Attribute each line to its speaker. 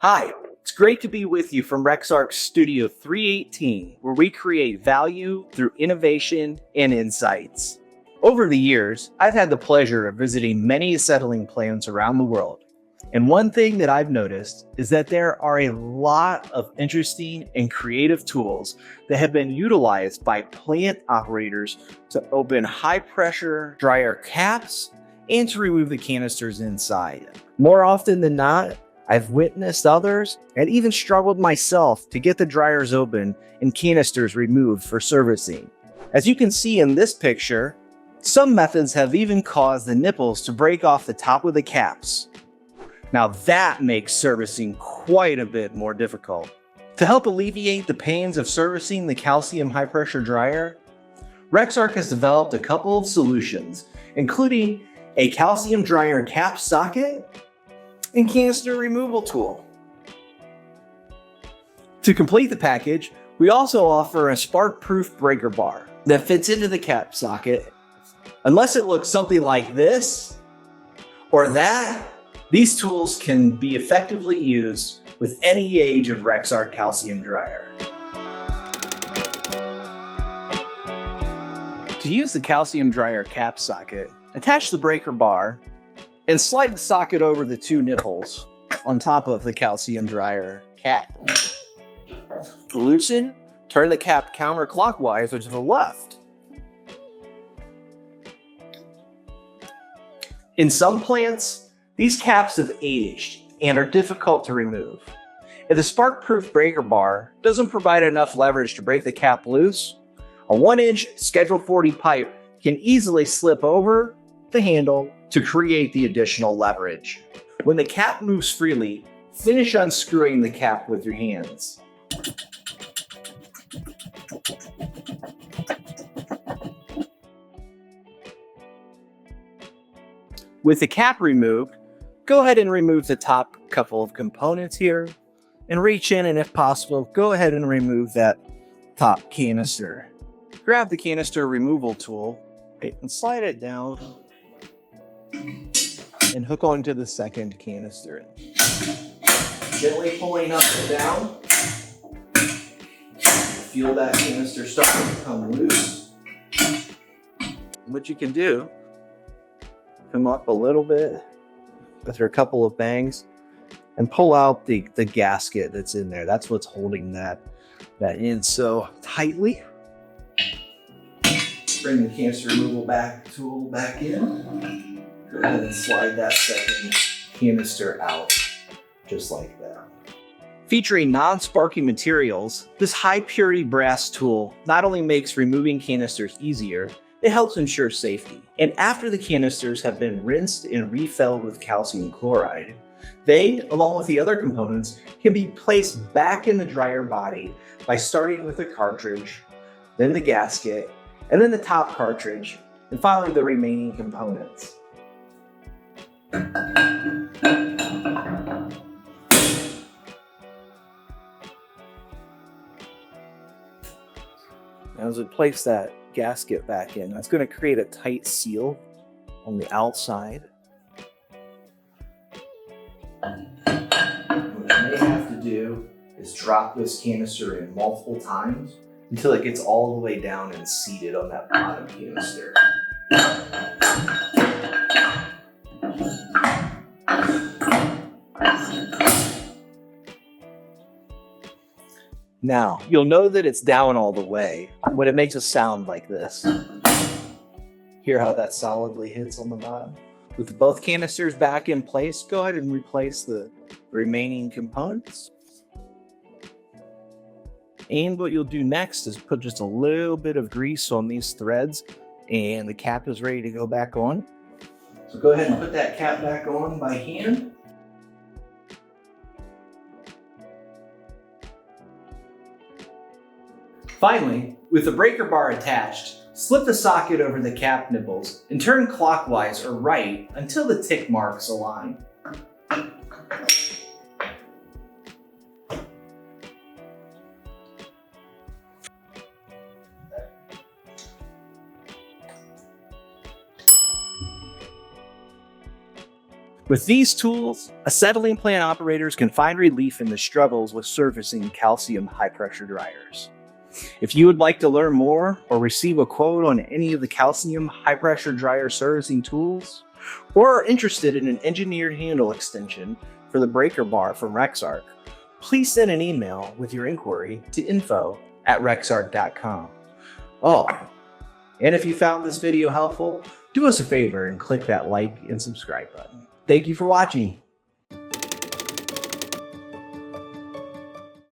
Speaker 1: Hi, it's great to be with you from Rexarc Studio 318, where we create value through innovation and insights. Over the years, I've had the pleasure of visiting many acetylene plants around the world. And one thing that I've noticed is that there are a lot of interesting and creative tools that have been utilized by plant operators to open high-pressure dryer caps and to remove the canisters inside. More often than not, I've witnessed others and even struggled myself to get the dryers open and canisters removed for servicing. As you can see in this picture, some methods have even caused the nipples to break off the top of the caps. Now that makes servicing quite a bit more difficult. To help alleviate the pains of servicing the calcium high pressure dryer, Rexarc has developed a couple of solutions, including a calcium dryer cap socket and canister removal tool. To complete the package, we also offer a spark-proof breaker bar that fits into the cap socket. Unless it looks something like this or that, these tools can be effectively used with any gauge of Rexarc calcium dryer. To use the calcium dryer cap socket, attach the breaker bar and slide the socket over the two nipples on top of the calcium dryer cap. To loosen, turn the cap counterclockwise or to the left. In some plants, these caps have aged and are difficult to remove. If the spark-proof breaker bar doesn't provide enough leverage to break the cap loose, a 1-inch Schedule 40 pipe can easily slip over the handle to create the additional leverage. When the cap moves freely, finish unscrewing the cap with your hands. With the cap removed, go ahead and remove the top couple of components here and reach in, and if possible, go ahead and remove that top canister. Grab the canister removal tool and slide it down and hook onto the second canister. Gently pulling up and down. Feel that canister starting to come loose. What you can do, come up a little bit after a couple of bangs and pull out the gasket that's in there. That's what's holding that in so tightly. Bring the canister removal tool back in. Go ahead and slide that second canister out, just like that. Featuring non-sparky materials, this high-purity brass tool not only makes removing canisters easier, it helps ensure safety. And after the canisters have been rinsed and refilled with calcium chloride, they, along with the other components, can be placed back in the dryer body by starting with the cartridge, then the gasket, and then the top cartridge, and finally the remaining components. Now as we place that gasket back in, that's going to create a tight seal on the outside. What you may have to do is drop this canister in multiple times until it gets all the way down and seated on that bottom canister. Now, you'll know that it's down all the way when it makes a sound like this. Hear how that solidly hits on the bottom? With both canisters back in place, go ahead and replace the remaining components. And what you'll do next is put just a little bit of grease on these threads, and the cap is ready to go back on. So go ahead and put that cap back on by hand. Finally, with the breaker bar attached, slip the socket over the cap nipples and turn clockwise or right until the tick marks align. With these tools, acetylene plant operators can find relief in the struggles with servicing calcium high-pressure dryers. If you would like to learn more or receive a quote on any of the calcium high-pressure dryer servicing tools, or are interested in an engineered handle extension for the breaker bar from Rexarc, please send an email with your inquiry to info@rexarc.com. Oh, and if you found this video helpful, do us a favor and click that like and subscribe button. Thank you for watching.